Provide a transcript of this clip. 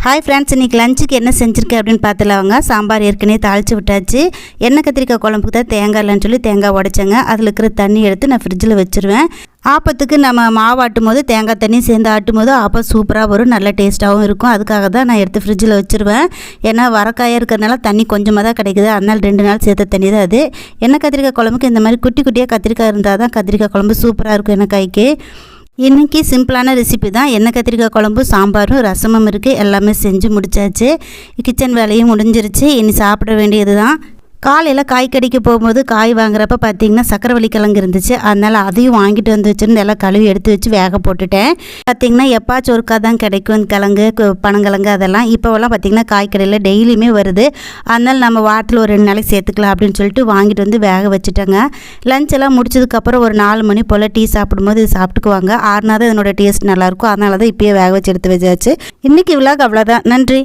Hi friends, இன்றைக்கி லஞ்சுக்கு என்ன செஞ்சுருக்கேன் அப்படின்னு பார்த்துலாங்க. சாம்பார் ஏற்கனவே தாளித்து விட்டாச்சு. எண்ணெய் கத்திரிக்காய் குழம்புக்கு தான் தேங்காய் இல்லைன்னு சொல்லி தேங்காய் உடைச்சேங்க. அதில் இருக்கிற தண்ணி எடுத்து நான் ஃப்ரிட்ஜில் வச்சுருவேன். ஆப்பத்துக்கு நம்ம மாவு ஆட்டும் போது தேங்காய் தண்ணி சேர்ந்து ஆட்டும் போது ஆப்பம் சூப்பராக வரும், நல்ல டேஸ்ட்டாகவும் இருக்கும். அதுக்காக தான் நான் எடுத்து ஃப்ரிட்ஜில் வச்சுருவேன். ஏன்னா வரக்காயாக இருக்கிறதுனால தண்ணி கொஞ்சமாக தான் கிடைக்குது, அதனால் 2 நாள் சேர்த்த தண்ணி தான் அது. எண்ணெய் கத்திரிக்காய் குழம்புக்கு இந்த மாதிரி குட்டி குட்டியாக கத்திரிக்காய் இருந்தால் தான் கத்திரிக்காய் குழம்பு சூப்பராக இருக்கும் எண்ணெய்க்காய்க்கு. இன்றைக்கி சிம்பிளான ரெசிபி தான். எண்ணெய் கத்திரிக்காய் குழம்பு, சாம்பாரும் ரசமும் இருக்குது. எல்லாமே செஞ்சு முடித்தாச்சு. கிச்சன் வேலையும் முடிஞ்சிருச்சு. இனி சாப்பிட வேண்டியது தான். காலையில் காய் கடைக்கு போகும்போது காய் வாங்குறப்ப பார்த்திங்கன்னா சக்கரவள்ளி கிழங்கு இருந்துச்சு. அதனால் அதையும் வாங்கிட்டு வந்து வச்சுருந்து எல்லாம் கழுவி எடுத்து வச்சு வேக போட்டுட்டேன். பார்த்திங்கன்னா எப்பாச்சும் ஒருக்கா தான் கிடைக்கும் இந்த கிழங்கு, பனங்கிழங்கு அதெல்லாம். இப்போவெல்லாம் பார்த்திங்கன்னா காய் கடையில் டெய்லியுமே வருது. அதனால் நம்ம வாரத்தில் ஒரு 2 நாளைக்கு சேர்த்துக்கலாம் அப்படின்னு சொல்லிட்டு வாங்கிட்டு வந்து வேக வச்சுட்டேங்க. லஞ்ச் எல்லாம் முடிச்சதுக்கப்புறம் ஒரு 4 மணி போல் டீ சாப்பிடும்போது இது சாப்பிட்டுக்குவாங்க. ஆறுனா தான் இதனோட டேஸ்ட் நல்லாயிருக்கும். அதனால தான் இப்போயே வேக வச்சு எடுத்து வச்சாச்சு. இன்றைக்கி விலாக் அவ்வளோதான். நன்றி.